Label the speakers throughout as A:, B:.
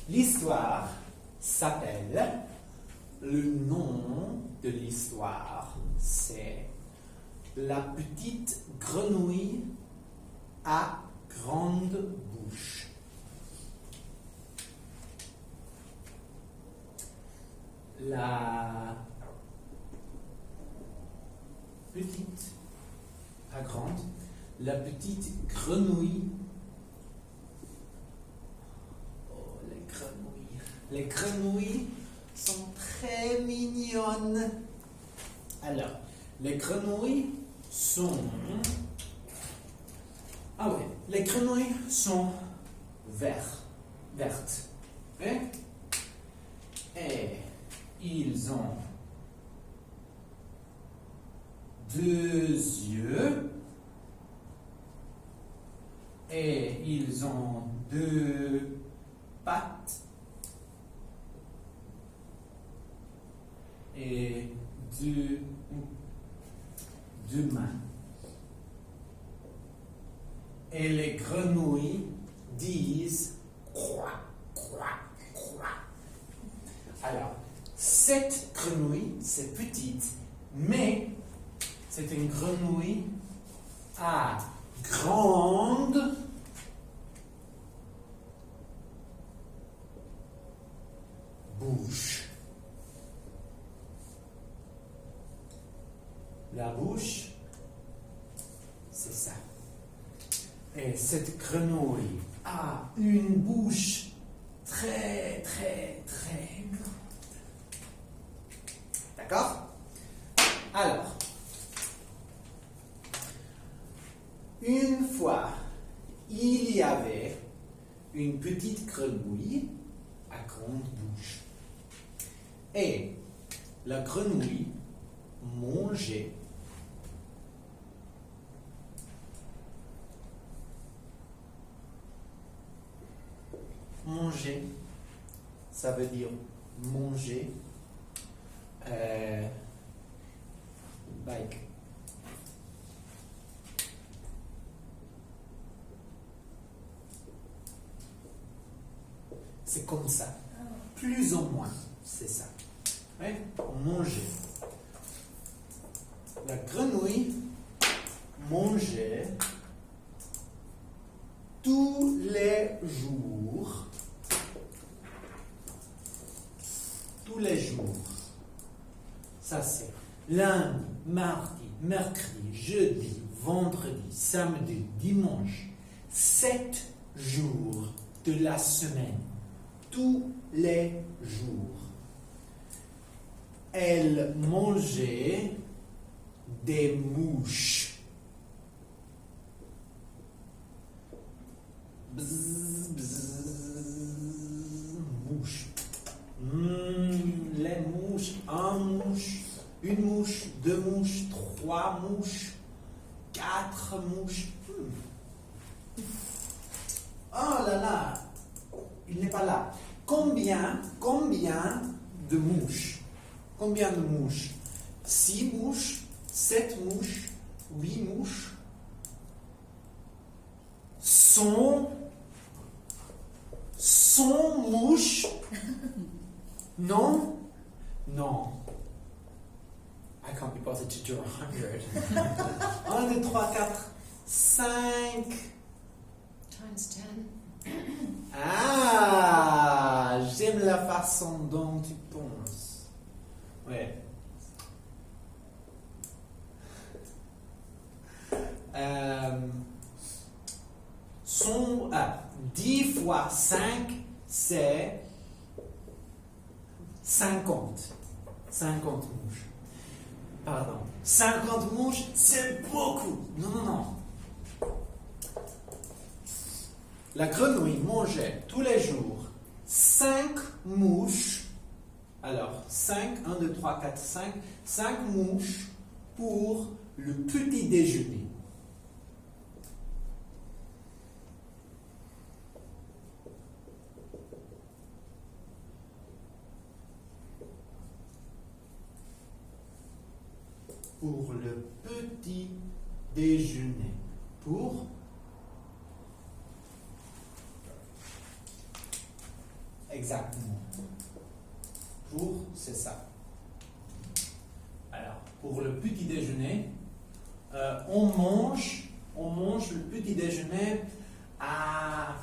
A: L'histoire s'appelle, le nom de l'histoire, c'est La petite grenouille à grande bouche. La petite, pas grande, la petite grenouille. Oh, les grenouilles. Les grenouilles sont très mignonnes. Alors, les grenouilles sont... Ah oui, les grenouilles sont vertes. Okay? Et ils ont 2 yeux. Et ils ont 2 pattes. Et 2 mains. Et les grenouilles disent croix, croix, croix. Alors, cette grenouille, c'est petite, mais c'est une grenouille à grande bouche. La bouche, c'est ça. Et cette grenouille a une bouche très, très, très grande. D'accord? Alors, une fois, il y avait une petite grenouille à grande bouche. Et la grenouille mangeait manger, ça veut dire manger, like, c'est comme ça, plus ou moins, c'est ça, ouais? Manger. La grenouille mangeait tous les jours. Tous les jours. Ça c'est lundi, mardi, mercredi, jeudi, vendredi, samedi, dimanche. 7 jours de la semaine. Tous les jours. Elle mangeait des mouches. Bzz, bzz, mouche. Les mouches, une mouche, 2 mouches, 3 mouches, 4 mouches. Oh là là, il n'est pas là. Combien de mouches? Combien de mouches? 6 mouches, 7 mouches, 8 mouches. 100 mouches. Non? Non. I can't be bothered to do 100. 1, 2, 3, 4, 5.
B: Times 10.
A: Ah, j'aime la façon dont tu penses. Ouais. 10 fois 5, c'est 50. 50 mouches. Pardon. 50 mouches, c'est beaucoup. Non. La grenouille mangeait tous les jours 5 mouches. Alors, 5, 1, 2, 3, 4, 5. 5 mouches pour le petit déjeuner. Pour le petit déjeuner. exactement. Pour, c'est ça. Alors, pour le petit déjeuner, on mange le petit déjeuner à,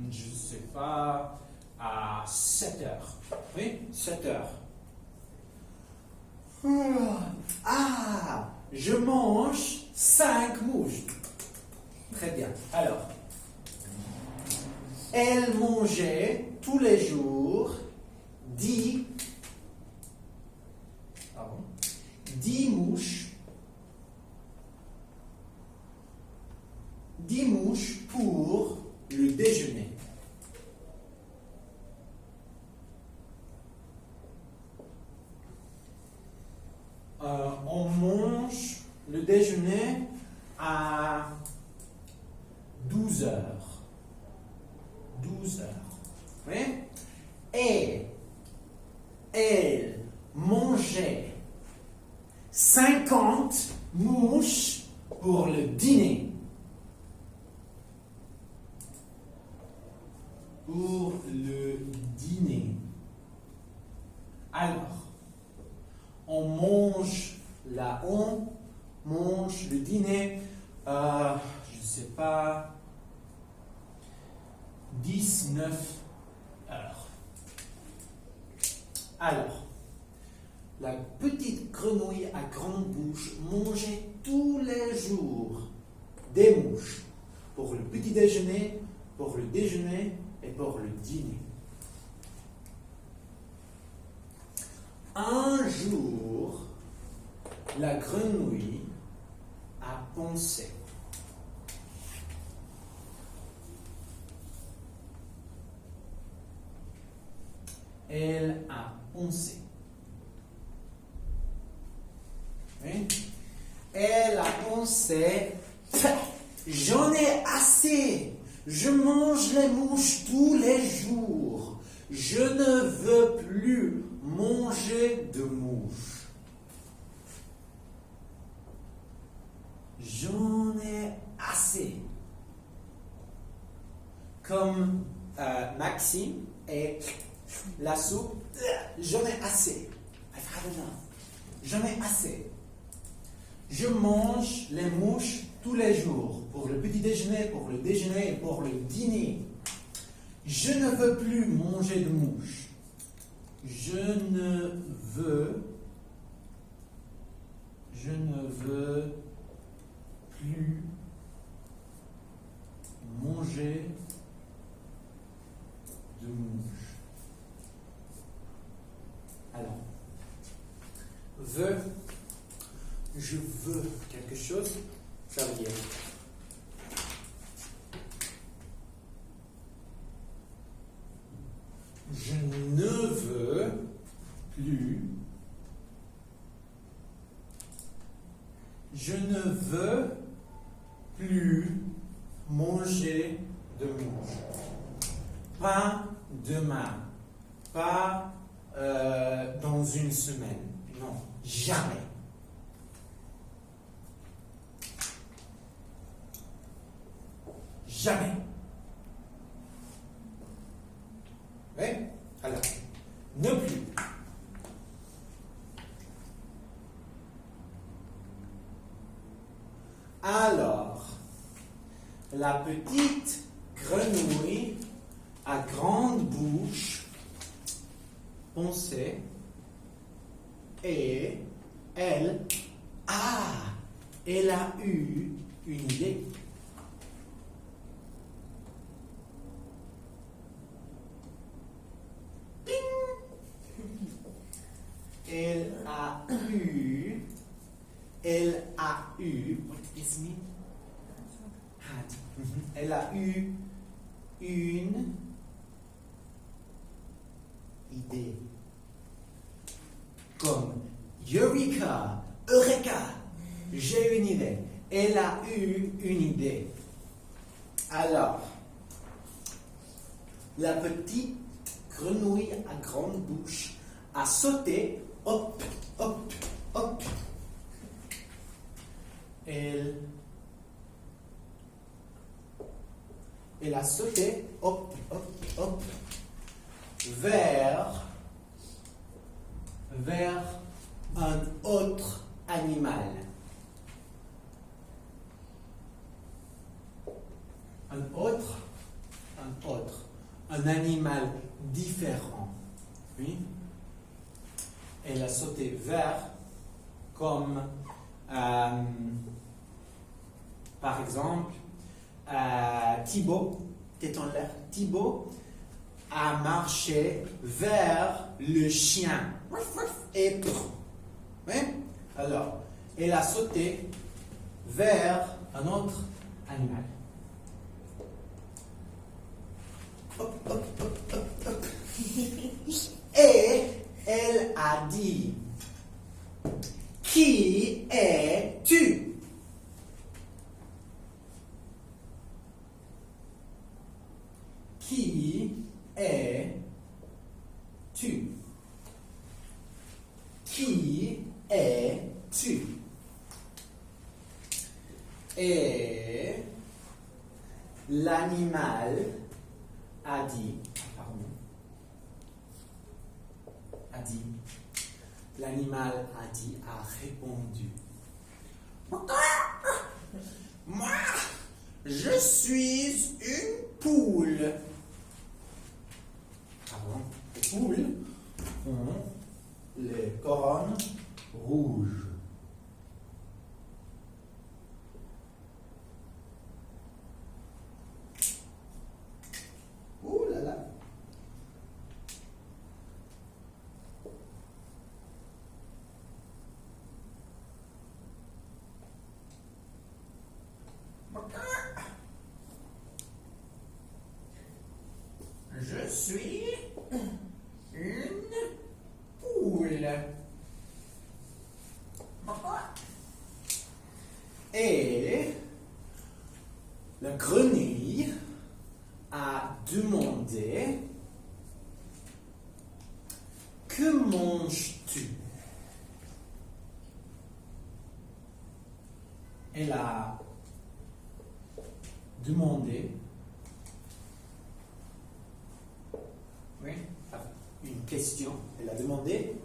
A: je ne sais pas, à 7 heures. Oui, 7 heures. Ah, je mange 5 mouches. Très bien. Alors, elle mangeait tous les jours 10 mouches. 10 mouches pour le déjeuner. On mange le déjeuner à 12 heures. 12 heures. Oui? Et elle mangeait 50 mouches pour le dîner. Pour le dîner. Alors, on mange le dîner, je ne sais pas, 19 heures. Alors, la petite grenouille à grande bouche mangeait tous les jours des mouches pour le petit déjeuner, pour le déjeuner et pour le dîner. Un jour, la grenouille a pensé. Elle a pensé. Oui? Elle a pensé, j'en ai assez. Je mange les mouches tous les jours. Je ne veux plus manger de mouches. J'en ai assez. Comme Maxime et la soupe, j'en ai assez. I've had enough. J'en ai assez. Je mange les mouches tous les jours, pour le petit déjeuner, pour le déjeuner et pour le dîner. Je ne veux plus manger de mouches. Je ne veux plus manger de mouches. Alors, je veux quelque chose, ça veut dire je ne veux plus, manger de mouches. Pas demain, pas dans une semaine, non, jamais. Jamais. Oui? Alors, ne plus. Alors, la petite grenouille à grande bouche pensait et elle a eu une idée. What does this mean? Had. Elle a eu une idée. Comme Eureka, Eureka, j'ai une idée. Elle a eu une idée. Alors, la petite grenouille à grande bouche a sauté, hop, hop, hop. Elle a sauté, hop, hop, hop. vers un autre animal. Un animal différent. Oui. Elle a sauté vers, comme par exemple, Thibaut, tête en l'air, Thibaut a marché vers le chien. Et oui. Alors, elle a sauté vers un autre animal. Hop, hop, hop, hop, hop. Et elle a dit, qui es-tu? Qui es-tu? Qui es-tu? Et l'animal a dit, l'animal a répondu, moi, je suis une poule. Les poules ont les couronnes rouges. Ouh là là. Je suis une poule. Et la grenouille a demandé, que manges-tu? Elle a demandé, oui, une question, elle a demandé,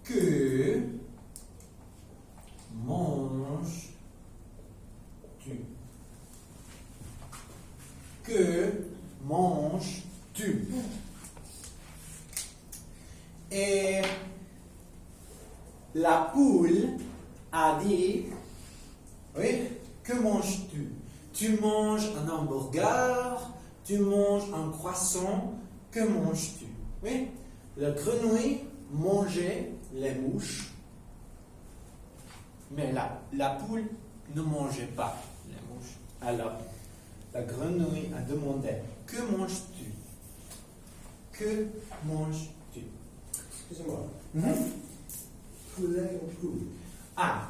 A: que manges-tu? Que manges-tu? Et la poule a dit, oui, que manges-tu? Tu manges un hamburger, tu manges un croissant, que manges-tu? Oui, la grenouille mangeait les mouches, mais la poule ne mangeait pas les mouches. Alors, la grenouille a demandé, que manges-tu? Que manges-tu?
C: Excusez-moi.
A: Poulet ou poule? Ah,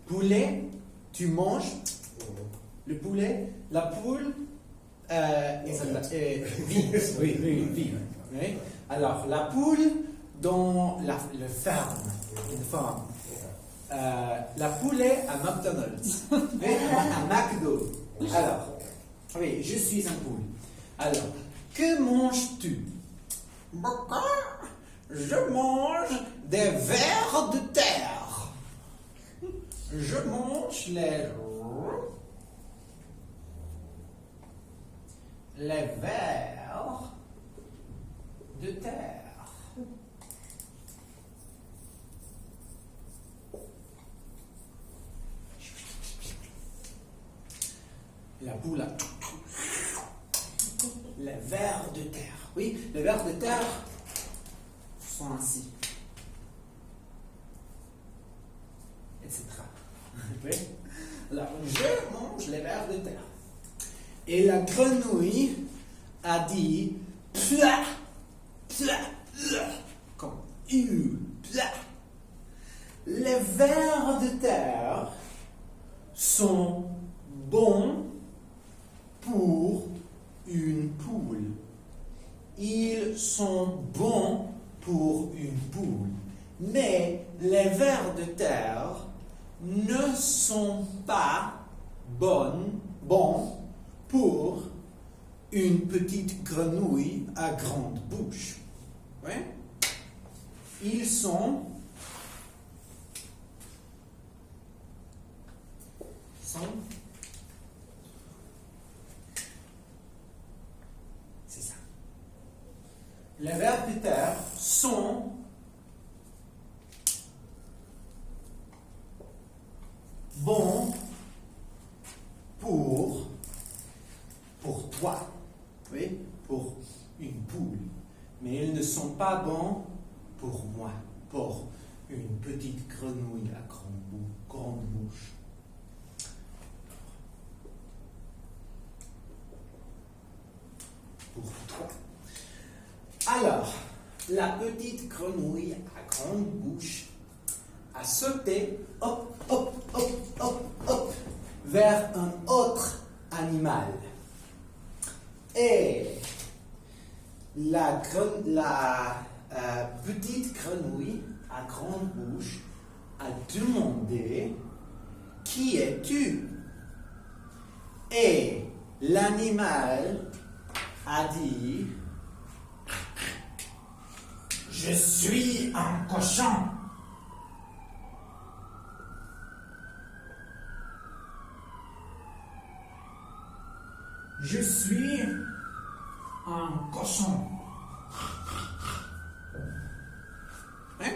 A: poulet, tu manges le poulet, la poule est vide. Oui, vide. Oui. Alors, la poule dans le ferme, une ferme. La poulet à McDonald's, oui, à McDo. Alors, oui, je suis un poule. Alors, que manges-tu? Je mange des vers de terre. Je mange les vers de terre. La poule a les vers de terre. Oui, les vers de terre sont ainsi, etc. Oui. Alors, je mange les vers de terre. Et la grenouille a dit pla, pla, pla, comme pla. Les vers de terre sont bons pour une poule. Ils sont bons pour une poule. Mais les vers de terre ne sont pas bons pour une petite grenouille à grande bouche. Oui? Ils sont c'est ça. Les verbes du terme sont bons pour toi, oui, pour une poule, mais ils ne sont pas bons pour moi, pour une petite grenouille à grande bouche. Pour toi. Alors, la petite grenouille à grande bouche a sauté, hop, hop, hop, hop, hop, vers un autre animal. Et la petite grenouille à grande bouche a demandé « Qui es-tu » Et l'animal a dit « Je suis un cochon ». Je suis un cochon. Hein?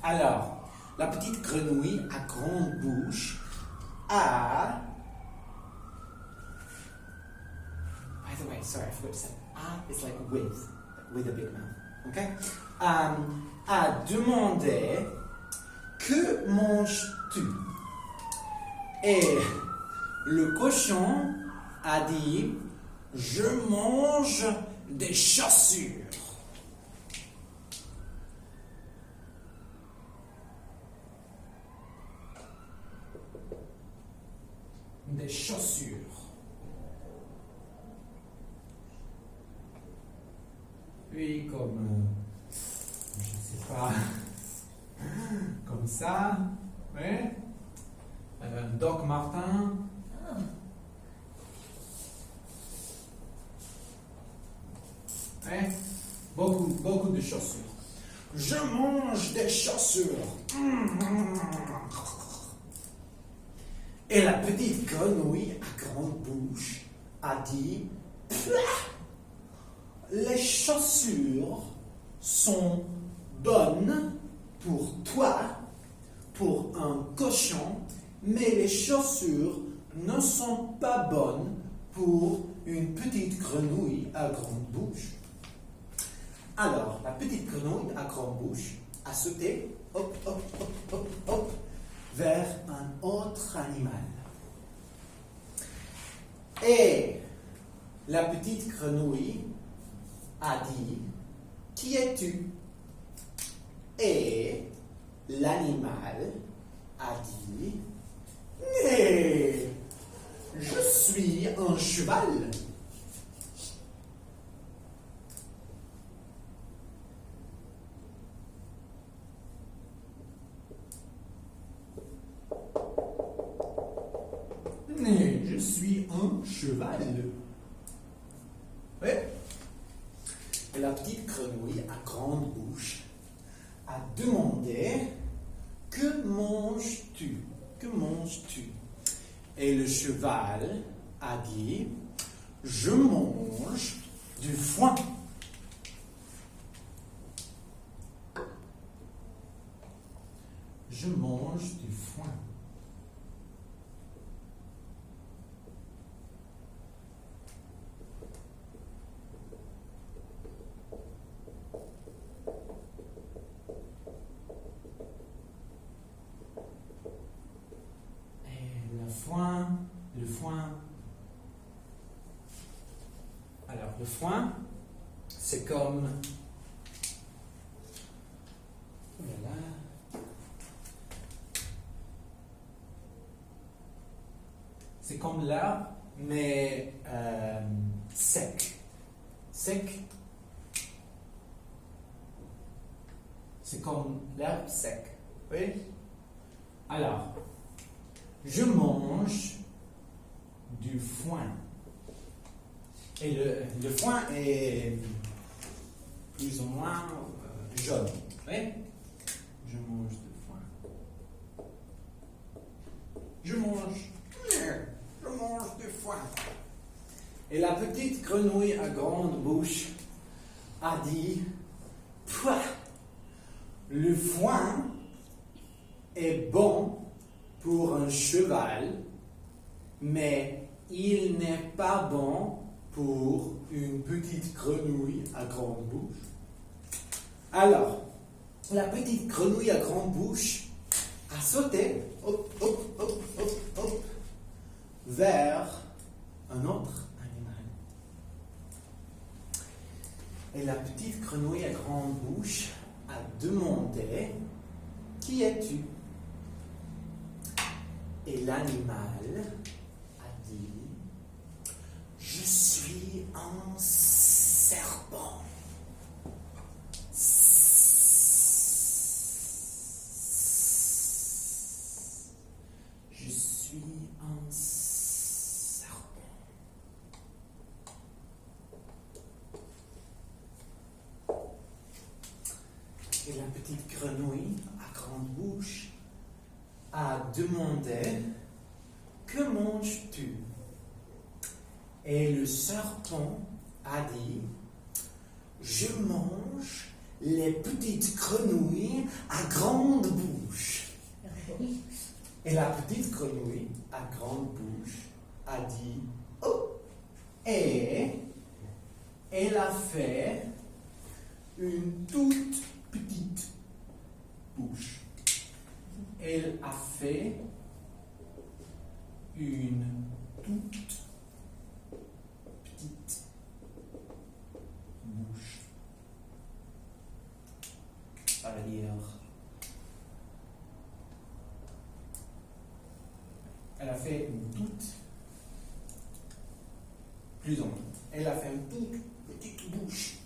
A: Alors, la petite grenouille à grande bouche a... By the way, sorry, I forgot to say. A is like with a big mouth. Okay? A demandé que manges-tu? Et le cochon a dit je mange des chaussures. Des chaussures. Oui, comme je sais pas, comme ça, oui. Doc Martin. Ouais. Beaucoup de chaussures. Je mange des chaussures. Et la petite grenouille à grande bouche a dit les chaussures sont bonnes pour toi, pour un cochon, mais les chaussures ne sont pas bonnes pour une petite grenouille à grande bouche. Alors, la petite grenouille à grande bouche a sauté, hop, hop, hop, hop, hop, vers un autre animal. Et la petite grenouille a dit, qui es-tu? Et l'animal a dit, mais je suis un cheval. Mais je suis un cheval. Oui. Et la petite grenouille à grande bouche a demandé que manges-tu? Que manges-tu? Et le cheval a dit je mange du foin. Je mange du foin. Le foin. Alors, le foin, c'est comme... Voilà. C'est comme l'herbe, mais sec. Sec. C'est comme l'herbe sec. Oui? Alors, je mange du foin. Et le foin est plus ou moins jaune. Oui? Je mange du foin. Je mange du foin. Et la petite grenouille à grande bouche a dit, pouah, le foin est bon pour un cheval, mais il n'est pas bon pour une petite grenouille à grande bouche. Alors, la petite grenouille à grande bouche a sauté hop, hop, hop, hop, hop, vers un autre animal. Et la petite grenouille à grande bouche a demandé, qui es-tu? Et l'animal a dit, je suis un serpent. Je suis un serpent. Et la petite grenouille à grande bouche a demandé, que manges-tu? Et le serpent a dit, je mange les petites grenouilles à grande bouche. Et la petite grenouille à grande bouche a dit, oh, et elle a fait une toute petite bouche. Elle a fait une toute petite bouche. Ça veut dire, elle a fait une toute, plus ou moins, elle a fait une toute petite bouche.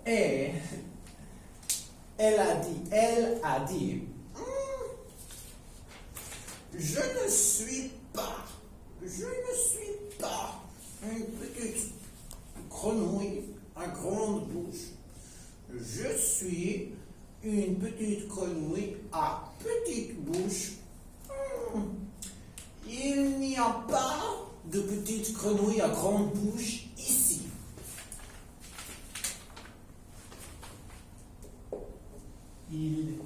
A: Et elle a dit, je ne suis pas une petite grenouille à grande bouche. Je suis une petite grenouille à petite bouche. Il n'y a pas de petite grenouille à grande bouche ici. Il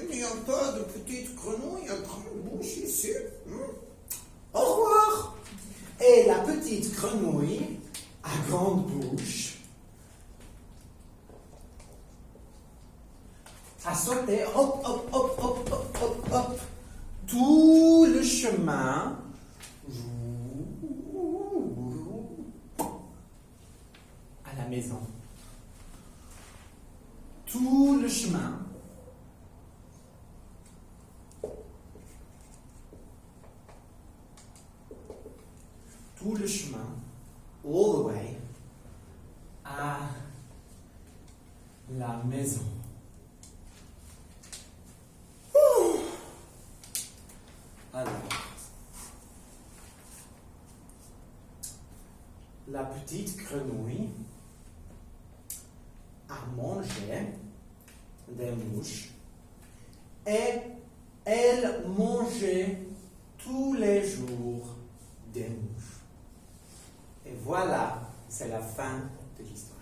A: n'y a pas de petite grenouille à grande bouche ici. Au revoir. Et la petite grenouille à grande bouche a sauté hop, hop, hop, hop, hop, hop, hop, tout le chemin à la maison. Tout le chemin all the way à la maison. Alors, la petite grenouille a mangé des mouches et elle mangeait tous les jours des mouches. Et voilà, c'est la fin de l'histoire.